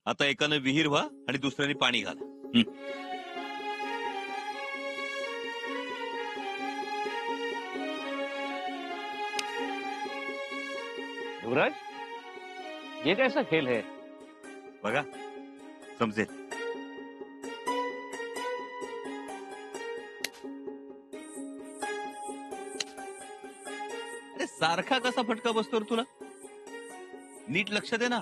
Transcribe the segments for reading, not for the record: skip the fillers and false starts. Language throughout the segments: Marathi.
आता एकानं विहीर व्हा आणि दुसऱ्याने पाणी घाला. युवराज, ये कैसा खेल है? बघा समजेल. अरे सारखा कसा फटका बसतो रे तुला? नीट लक्ष दे ना.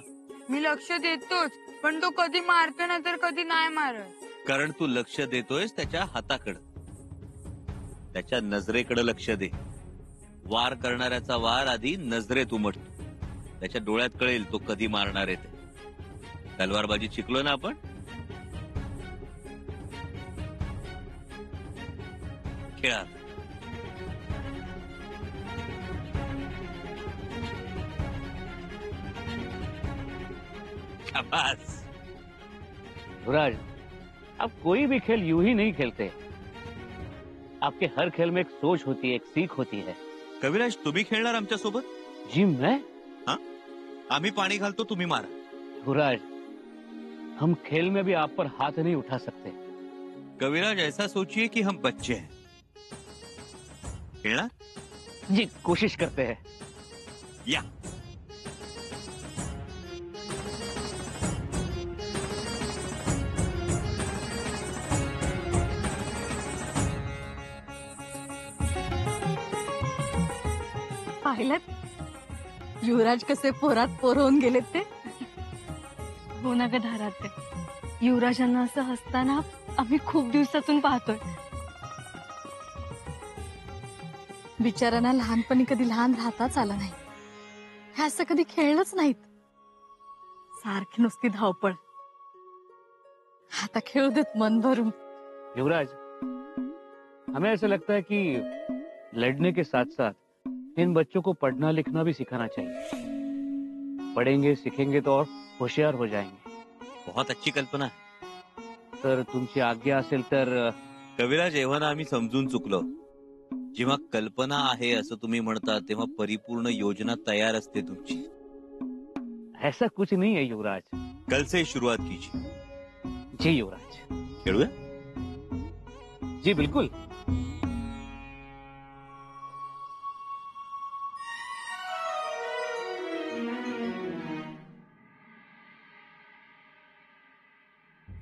मी लक्ष देतोच, पण तो कधी मारतो ना तर कधी नाही मारत. कारण तू लक्ष देतोयस त्याच्या हाताकडं, त्याच्या नजरेकडे लक्ष दे. वार करणाऱ्याचा वार आधी नजरेत उमटतो. त्याच्या डोळ्यात कळेल तो कधी मारणार आहे ते. तलवारबाजी शिकलो ना आपण. खेळा. शाबास. युवराज, आप कोई भी खेल यूं ही नहीं खेलते. आपके हर खेल में एक सोच होती है, एक सीख होती है. कविराज, तुम्ही खेळणार आमच्या सोबत? जी मैं? हाँ, आम्ही पाणी घालतो, तुम्ही मारा. युवराज, हम खेल में भी आप पर हाथ नहीं उठा सकते. कविराज, ऐसा सोचिए कि हम बच्चे हैं. खेलना? जी, कोशिश करते हैं. या. पाहिलं युवराज कसे पोरात पोर होऊन गेलेत ते. हो ना ग धारात ते. युवराजांना असं हसताना आम्ही खूप दिवसातून पाहतोय. बिचाऱ्यांना लहानपणी कधी लहान राहताच आलं नाही. हे असं कधी खेळलंच नाहीत. सारखी नुसती धावपळ. आता खेळू देत मन भरून. युवराज, हमें ऐसा लगता है कि लड़ने के साथ साथ इन बच्चों को पढ़ना लिखना भी सिखाना चाहिए. पढ़ेंगे सीखेंगे तो और होशियार हो जाएंगे. बहुत अच्छी कल्पना आहे. तर तुमची आज्ञा असेल तर. कविराज, एव्हा ना आम्ही समजून चुकलो. जेव्हा कल्पना आहे असं तुम्ही म्हणता तेव्हा परिपूर्ण योजना तयार असते तुमची. ऐसा कुछ नहीं है युवराज. कल से शुरुआत कीजिए. जी युवराज. खेळूया? जी बिल्कुल.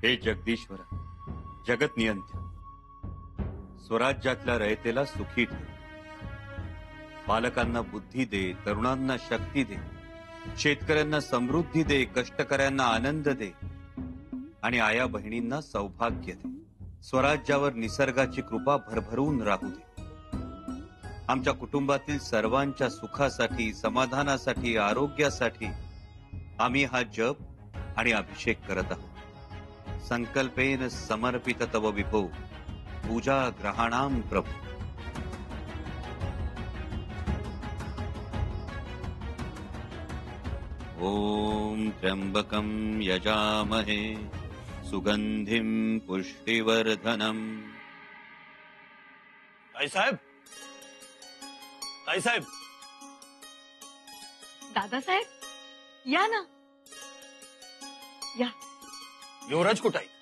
हे जगदीश्वर, जगत नियंत्य, स्वराज्यातल्या रयतेला सुखी ठेव. बालकांना बुद्धी दे, तरुणांना शक्ती दे, शेतकऱ्यांना समृद्धी दे, कष्टकऱ्यांना आनंद दे आणि आया बहिणींना सौभाग्य दे. स्वराज्यावर निसर्गाची कृपा भरभरून राहू दे. आमच्या कुटुंबातील सर्वांच्या सुखासाठी, समाधानासाठी, आरोग्यासाठी आम्ही हा जप आणि अभिषेक करत आहोत. संकल्पेन समर्पित तव विभो पूजा ग्रहाणाम प्रभु. ओम त्र्यंबकं यजामहे सुगंधिं पुष्टिवर्धनम. ताई साहेब, ताई साहेब. दादासाहेब, या ना. या. युवराज कुठं आहे?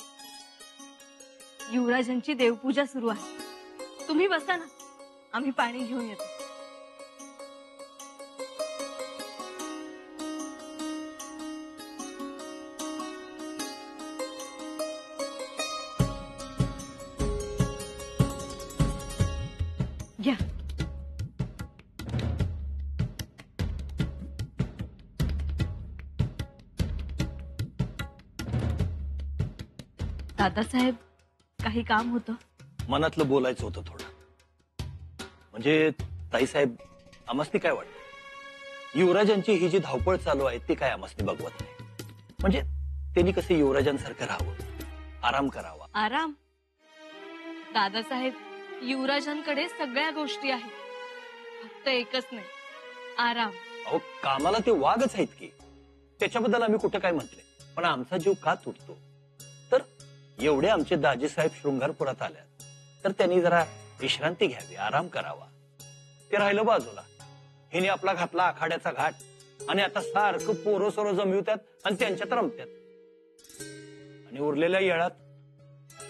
युवराजांची देवपूजा सुरू आहे. तुम्ही बसा ना, आम्ही पाणी घेऊन येतो. घ्या. दादासाहेब, काही काम होतं? मनातलं बोलायचं होतं थोडं. म्हणजे ताईसाहेब, आमसनी काय वाटतं, युवराजांची ही जी धावपळ चालू आहे ती काय आमसनी बघवत नाही. म्हणजे त्यांनी कसं युवराजांसारखं राहावं, आराम करावा. आराम? दादासाहेब, युवराजांकडे सगळ्या गोष्टी आहेत, फक्त एकच नाही, आराम. अहो, कामाला ते वाघच आहेत की, त्याच्याबद्दल आम्ही कुठं काय म्हटले. पण आमचा जीव का तुटतो? तर एवढे आमचे दाजीसाहेब शृंगारपुरात आल्यात, तर त्यांनी जरा विश्रांती घ्यावी, आराम करावा. ते राहिलं बाजूला, हिने आपला घातला आखाड्याचा घाट आणि आता सारखं पोरं सोरं जमवतात आणि त्यांच्यात रमतात. आणि उरलेल्या येळात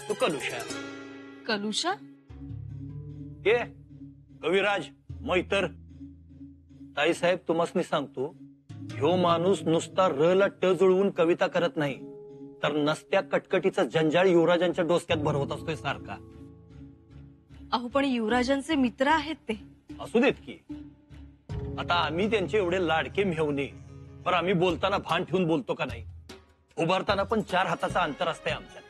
तू कलुषा. कलुषा? ये कविराज मैतर. ताईसाहेब तुम्हासनी सांगतो, ह्यो माणूस नुसता र ला ट जुळवून कविता करत नाही, तर नसत्या कटकटीचा जंजाळ युवराजांच्या डोसक्यात भरवत असतोय सारखा. अहो पण युवराजांचे मित्र आहेत ते. असू देत की. आता आम्ही त्यांचे एवढे लाडके मेहणे, पण आम्ही बोलताना भान ठेवून बोलतो का नाही? उभारताना पण 4 हाताचं अंतर असतंय आमच्यात.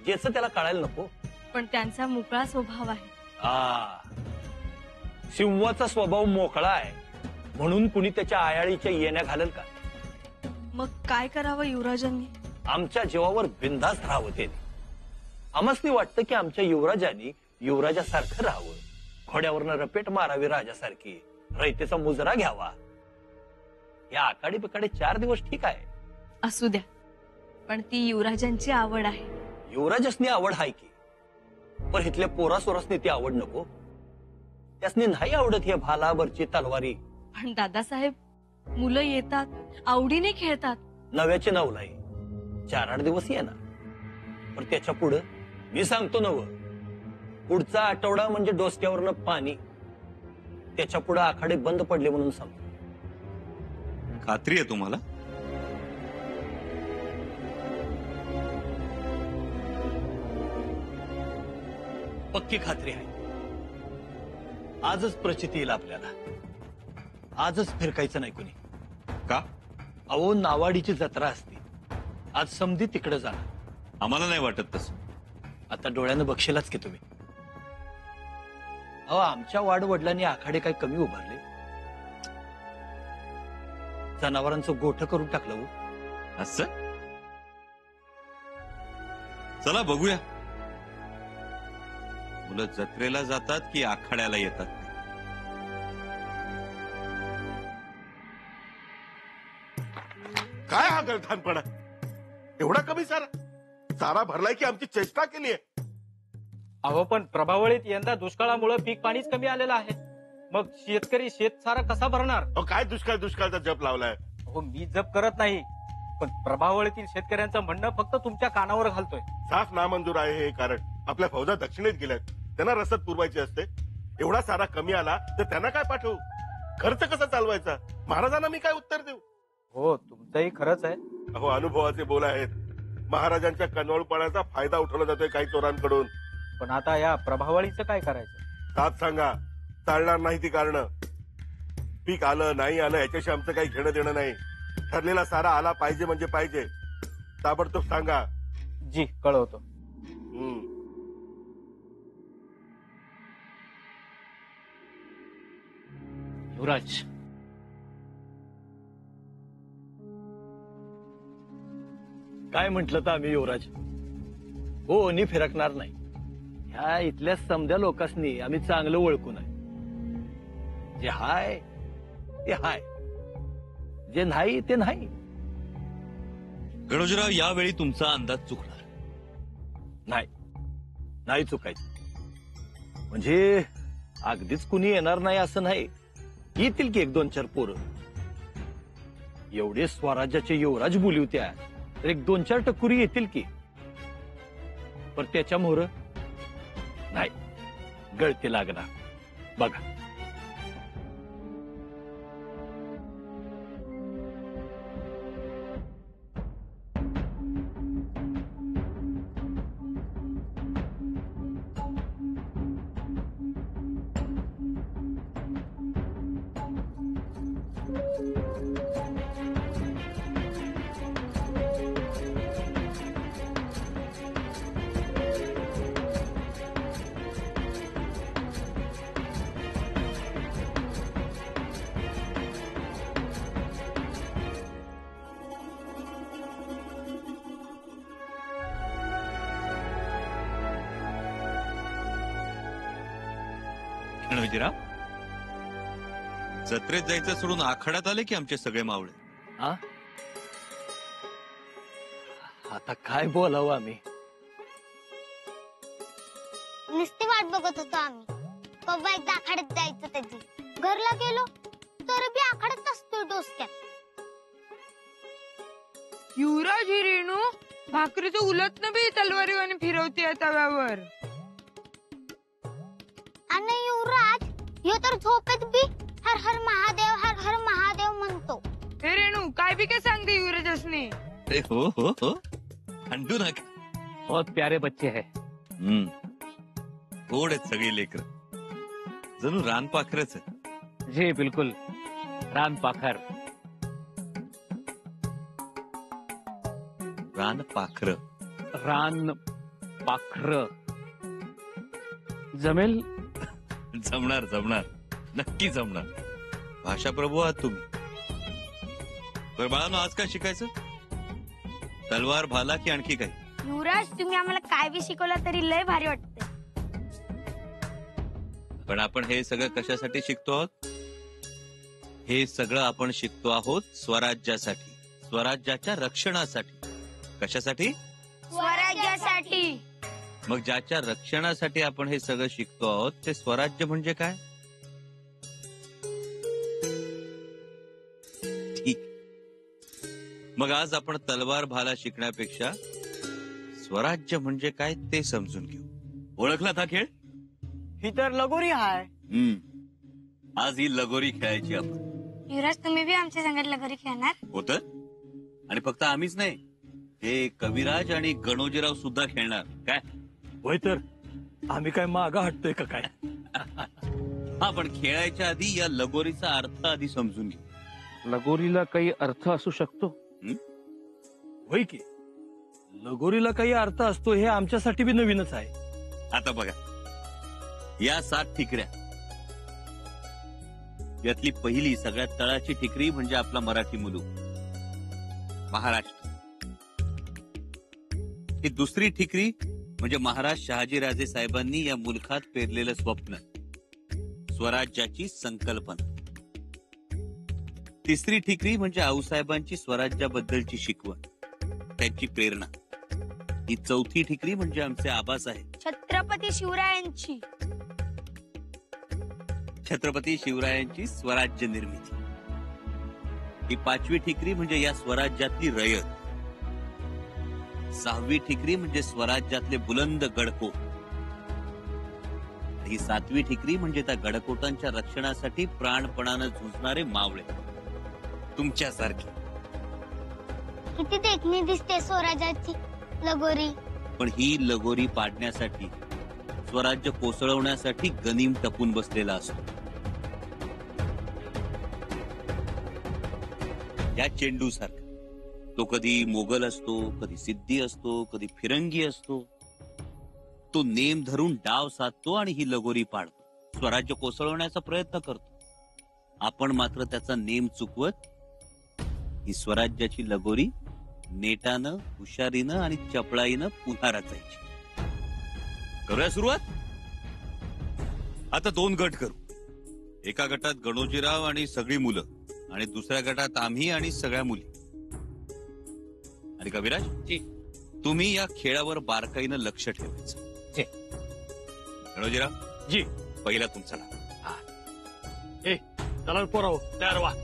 ज्याचं त्याला कळायला नको. पण त्यांचा मोकळा स्वभाव आहे. सिंहाचा स्वभाव मोकळा आहे म्हणून कुणी त्याच्या आयाळीच्या येण्या घालेल का? मग काय करावं युवराजांनी? आमच्या जीवावर बिनधास्त राहावं ते. आम्हासनी वाटतं की आमच्या युवराजांनी युवराजासारखं राहावं, घोड्यावरनं रपेट मारावी राजासारखी, रयतेचा मुजरा घ्यावा. या आकाडी पिकाडे 4 दिवस ठीक आहे. असू द्या, पण ती युवराजांची आवड आहे. युवराजासनी आवड आहे की, पण इथल्या पोरासोरासनी ती आवड नको. त्यासनी नाही आवडत हे भालावरची तलवारी. पण दादासाहेब, मुलं येतात, आवडीने खेळतात. नव्याचे नवलाई 4-8 दिवस येणार, पण त्याच्या पुढं मी सांगतो नव, पुढचा आठवडा म्हणजे डोसक्यावरनं पाणी. त्याच्या पुढे आखाडे बंद पडले म्हणून सांगतो. खात्री आहे तुम्हाला? पक्की खात्री आहे. आजच प्रचिती येईल आपल्याला. आजच फिरकायचं नाही कुणी. का? अहो, नावाडीची जत्रा असते आज. समधी तिकडे जाणार. आम्हाला नाही वाटत तसं. आता डोळ्यानं बघशीलच की तुम्ही. अहो, आमच्या वाडवडिलांनी आखाडे काही कमी उभारले? जनावरांचं गोठ करून टाकलं हो. असं? चला बघूया, मुलं जत्रेला जातात की आखाड्याला येतात ते. काय हा गलथानपणा? एवढा कमी सारा भरलाय की आमची चेष्टा केली आहे. अहो पण प्रभावळीत यंदा दुष्काळामुळे पीक पाणीच कमी आलेलं आहे. मग शेतकरी शेतसारा कसा भरणार? काय दुष्काळचा जप लावलाय? हो, मी जप करत नाही, पण प्रभावळीतील शेतकऱ्यांचं म्हणणं फक्त तुमच्या कानावर घालतोय. साफ नामंजूर आहे हे कारण. आपल्या फौजा दक्षिणेत गेल्यात, त्यांना रसद पुरवायची असते. एवढा सारा कमी आला तर त्यांना काय पाठवू? खर्च कसा चालवायचा? महाराजांना मी काय उत्तर देऊ? हो, तुमचंही खरंच आहे. अहो, अनुभवाचे बोल आहेत. महाराजांच्या कनवळपणाचा फायदा उठवला जातोय काही चोरांकडून. पण आता या प्रभावळीचं काय करायचं? साथ सांगा. चालणार नाही ती कारण. पीक आलं नाही आलं याच्याशी आमचं काही घेणं देणं नाही. ठरलेला सारा आला पाहिजे म्हणजे पाहिजे. ताबडतोब सांगा. जी, कळवतो. युवराज, काय म्हंटल तर आम्ही युवराज हो नी फिरकणार नाही. ह्या इथल्या समध्या लोकांनी आम्ही चांगलं ओळखून आहे. जे हाय ते हाय, जे नाही ते नाही. गणोजीराव, यावेळी तुमचा अंदाज चुकणार नाही. नाही चुकायचं. म्हणजे अगदीच कुणी येणार नाही असं नाही. येतील की 1-2-4 पोरं. एवढे स्वराज्याचे युवराज बोली होत्या, तर 1-2-4 टक्कुरी येतील की. पण त्याच्या मोहर नाही, गळती लागणार. बघा. गणोजीराव, जत्रेत जायचं सोडून आखाड्यात आले की आमचे सगळे मावळे? आता काय बोलावं आम्ही? नुसती वाट बघत होतो आम्ही. कव्वा एकदा आखाड्यात जायचं त्याची. घरला गेलो तर बी आखाड्यात असतो डोसक्यात. युवराज ही रेणू भाकरीचं उलटणं बी तलवारीवाने फिरवते तव्यावर. आणि युवराज ह्यो तर झोपेत बी हर हर महादेव म्हणतो. हे रेणू काय बी काय सांगते युवराजसने. अरे हो हो हो, अंडू नका. बहुत प्यारे बच्चे है. गोड आहेत सगळी लेकर, जणू रानपाखरच आहे. जी बिल्कुल, रान पाखर. रानपाखर. रान पाखर जमेल. जमणार जमणार, नक्की जमणार. भाषा प्रभू आहात तुम्ही. बरं बाळांनो, आज काय शिकायचं? तलवार, भाला की आणखी काही? युवराज तुम्ही आम्हाला काय बी शिकवलं तरी लय भारी वाटते. पण आपण हे सगळं कशासाठी शिकतो आहोत? हे सगळं आपण शिकतो आहोत स्वराज्यासाठी, स्वराज्याच्या रक्षणासाठी. कशासाठी? स्वराज्यासाठी. मग ज्याच्या रक्षणासाठी आपण हे सगळं शिकतो आहोत ते स्वराज्य म्हणजे काय? ठीक. मग आज आपण तलवार भाला शिकण्यापेक्षा स्वराज्य म्हणजे काय ते समजून घेऊ. ओळखला हा खेळ? ही तर लगोरी हाय. आज ही लगोरी खेळायची आपण. युवराज तुम्ही बी आमच्या संगत लगोरी खेळणार? होत. आणि फक्त आम्हीच नाही, हे कविराज आणि गणोजीराव सुद्धा खेळणार. काय होय तर आम्ही काय मागा हटतोय का काय? हा, पण खेळायच्या आधी या लगोरीचा अर्थ आधी समजून घे. लगोरीला काही अर्थ असू शकतो? होय की, लगोरीला काही अर्थ असतो हे आमच्यासाठी बी नवीनच आहे. आता बघा, या 7 ठिकऱ्या, यातली पहिली सगळ्यात तळाची ठिकरी म्हणजे आपला मराठी मुलूक, महाराष्ट्र. ही दुसरी ठिकरी म्हणजे महाराज शहाजीराजे साहेबांनी या मुलखात पेरलेलं स्वप्न, स्वराज्याची संकल्पना. तिसरी ठिकरी म्हणजे आऊसाहेबांची स्वराज्याबद्दलची शिकवण, त्यांची प्रेरणा. ही चौथी ठिकरी म्हणजे आमचे आबासाहेब, छत्रपती शिवरायांची. छत्रपती शिवरायांची स्वराज्य निर्मिती. ही 5वी ठिकरी म्हणजे या स्वराज्यातली रयत. 6वी ठिकरी म्हणजे स्वराज्यातले बुलंद गडकोट. ही 7वी ठिकरी म्हणजे त्या गडकोटांच्या रक्षणासाठी प्राणपणानं झुंजणारे मावळे, तुमच्यासारखे. किती देखणी दिसते स्वराज्याची लगोरी. पण ही लगोरी पाडण्यासाठी, स्वराज्य कोसळवण्यासाठी गनीम टपून बसलेला असतो. या चेंडू सारखा तो कधी मोगल असतो, कधी सिद्धी असतो, कधी फिरंगी असतो. तो नेम धरून डाव साधतो आणि ही लगोरी पाडतो, स्वराज्य कोसळवण्याचा प्रयत्न करतो. आपण मात्र त्याचा नेम चुकवत ही स्वराज्याची लगोरी नेटानं, हुशारीनं आणि चपळाईनं पुन्हा रचायची. करूया सुरुवात? आता 2 गट करू. एका गटात गणोजीराव आणि सगळी मुलं, आणि दुसऱ्या गटात आम्ही आणि सगळ्या मुली. आणि कविराज जी, तुम्ही या खेळावर बारकाईनं लक्ष ठेवायचं. गणोजीराव जी, पहिला तुमचा नाव. चला पोराव, तयार व्हा.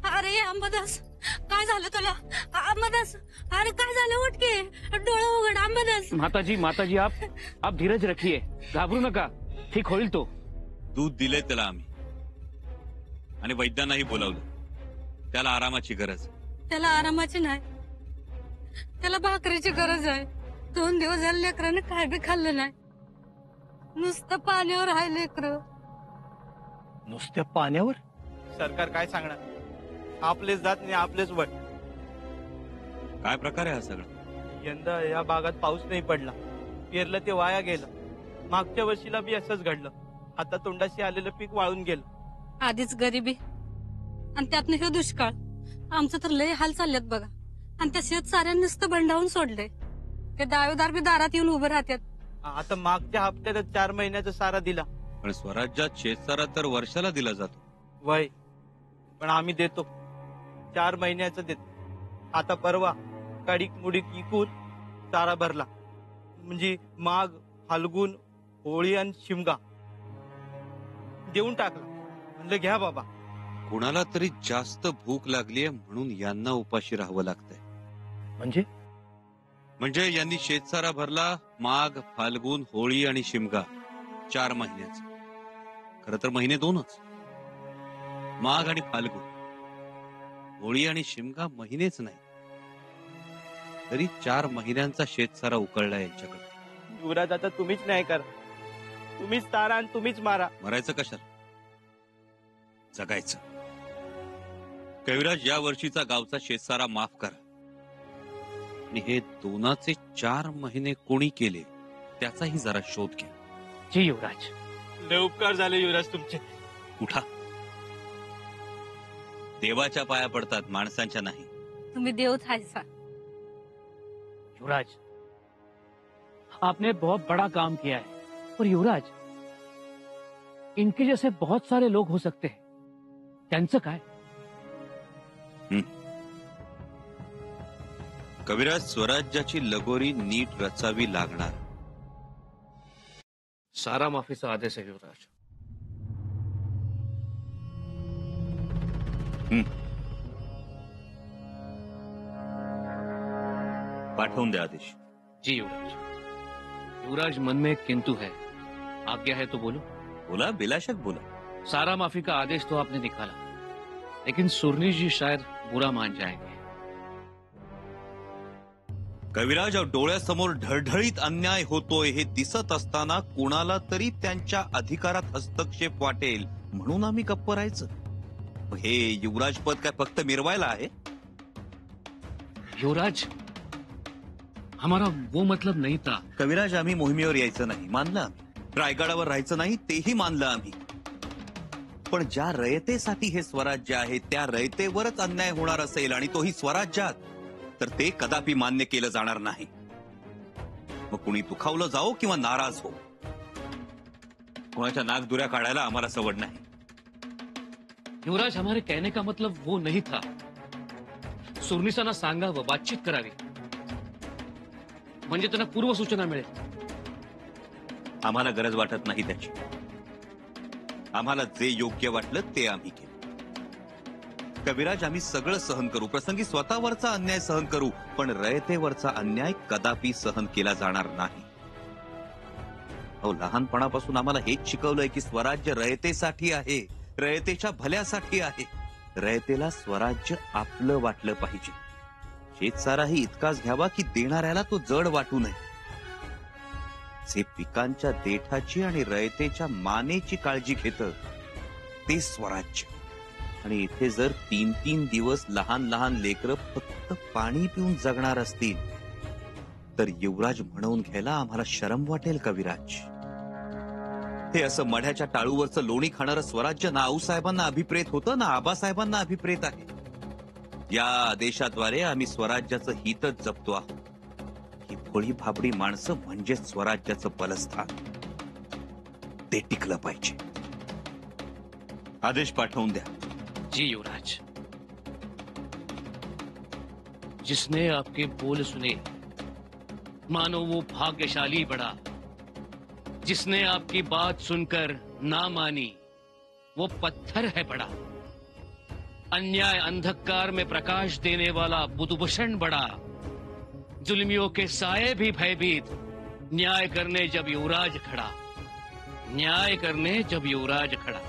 अरे अंबादास, काय झालं तुला? अंबादास, अरे काय झालं? उठ के, डोळे उघड अंबादास. माताजी, माताजी, आप धीरज रखिए, घाबरू नका, ठीक होईल तो. दूध दिले त्याला आम्ही आणि वैद्यांनाही बोलावलं. त्याला आरामाची गरज. त्याला आरामाची नाही, त्याला भाकरीची गरज आहे. 2 दिवस झाले लेकराने काय बी खाल्लं नाही, नुसतं पाण्यावर आहे लेकर. नुसत्या पाण्यावर? सरकार काय सांगणार, आपलेच जात नाही आपलेच वट. काय प्रकार आहे हा सगळा? यंदा या भागात पाऊस नाही पडला, पेरलं ते वाया गेलं. मागच्या वर्षीला बी असंच घडलं. आता तोंडाशी आलेलं पीक वाळून गेलं. आधीच गरिबी आणि त्यातनं हे दुष्काळ. आमचं तर लय हाल चाललेत बघा. आणि त्या शेत साऱ्यांनी नुसतं बंडावून सोडलंय. ते दावेदार बी दारात येऊन उभे राहतात. आता मागच्या हप्त्यात 4 महिन्याचा सारा दिला. पण स्वराज्यात शेतसारा तर वर्षाला दिला जातो. वय पण आम्ही देतो, 4 महिन्याचं देतो. आता परवा काडीक मुडीक इकून सारा भरला. म्हणजे माघ, फाल्गुन, होळी आणि शिमगा देऊन टाकला. म्हणलं घ्या बाबा. कुणाला तरी जास्त भूक लागलीये म्हणून यांना उपाशी राहावं लागतंय. म्हणजे यांनी शेतसारा भरला माघ, फाल्गुन, होळी आणि शिमगा 4 महिन्याचा. खरं तर महिने 2च, माघ आणि फाल्गुन. होळी आणि शिमगा महिनेच नाही, तरी 4 महिन्यांचा शेतसारा उकळला यांच्याकडे. युवराज आता तुम्हीच नाही करा, तुम्हीच तारा आणि तुम्हीच मारा. मरायचं कशाला, जगायचं. कविराज, या वर्षीचा गावचा शेतसारा माफ करा. आणि हे 2चे 4 महिने कोणी केले त्याचाही जरा शोध घ्या. जी युवराज. लय उपकार झाले युवराज तुमचे. उठा. देवाच्या पाया पडतात, माणसांच्या नाही. तुम्ही देवच हायसा. युवराज, आपने बहुत बड़ा काम किया है. और युवराज, इनके जैसे बहुत सारे लोग हो सकते हैं. त्यांचं काय? कविराज, स्वराज्याची लगोरी नीट रचावी लागणार. सारा माफीचा आदेश आहे युवराज. पाठवून द्या आदेश. जी युवराज. युवराज, मन में एक किंतु है. आज्ञा है तो बोलो. बोला, बिलाशक बोला. सारा माफी का आदेश तो आपने निकाला, लेकिन सुरनी जी शायद बुरा मान जाएंगे. कविराज, डोळ्यासमोर ढळढळीत अन्याय होतोय हे दिसत असताना कुणाला तरी त्यांच्या अधिकारात हस्तक्षेप वाटेल म्हणून आम्ही गप्प राहायचं. हे युवराज पद काय फक्त मिरवायला आहे? युवराज, हमारा वो मतलब नहीं था. कविराज, आम्ही मोहिमेवर यायचं नाही मानलं आम्ही. रायगडावर राहायचं नाही तेही मानलं आम्ही. पण ज्या रयतेसाठी हे स्वराज्य आहे त्या रयतेवरच अन्याय होणार असेल आणि तोही स्वराज्यात, तर ते कदापि मान्य केलं जाणार नाही. मग कुणी दुखावलं जाओ किंवा नाराज हो, कोणाच्या नाकदुऱ्या काढायला आम्हाला सवड नाही. युवराज, हमारे कहने का मतलब वो नहीं था. सुरनिसांना सांगावं, बातचीत करावी, म्हणजे त्यांना पूर्व सूचना मिळेल. आम्हाला गरज वाटत नाही त्याची. आम्हाला जे योग्य वाटलं ते आम्ही केलं. कविराज, आम्ही सगळं सहन करू, प्रसंगी स्वतःवरचा अन्याय सहन करू, पण रयतेवरचा अन्याय कदापि सहन केला जाणार नाही. अहो, लहानपणापासून आम्हाला हेच शिकवलंय की स्वराज्य रयतेसाठी आहे, रयतेच्या भल्यासाठी आहे. रयतेला स्वराज्य आपलं वाटलं पाहिजे. शेतसाराही इतकाच घ्यावा की देणाऱ्याला तो जड वाटू नये. जे पिकांच्या देठाची आणि रयतेच्या मानेची काळजी घेतं ते स्वराज्य. आणि इथे जर 3-3 दिवस लहान लहान लेकरं फक्त पाणी पिऊन जगणार असतील तर युवराज म्हणून घ्यायला आम्हाला शरम वाटेल कविराज. हे असं मढ्याच्या टाळूवरचं लोणी खाणारं स्वराज्य ना आऊसाहेबांना अभिप्रेत होतं ना आबासाहेबांना अभिप्रेत आहे. या आदेशाद्वारे आम्ही स्वराज्याचं हितच जपतो आहोत. ही भोळी भाबडी माणसं म्हणजेच स्वराज्याचं बलस्थान, ते टिकलं पाहिजे. आदेश पाठवून द्या. जी युवराज. जिसने आपके बोल सुने मानो वो भाग्यशाली बड़ा. जिसने आपकी बात सुनकर ना मानी वो पत्थर है बड़ा. अन्याय अंधकार में प्रकाश देने वाला बुद्धभूषण बड़ा. जुल्मियों के साए भी भयभीत. न्याय करने जब युवराज खड़ा, न्याय करने जब युवराज खड़ा.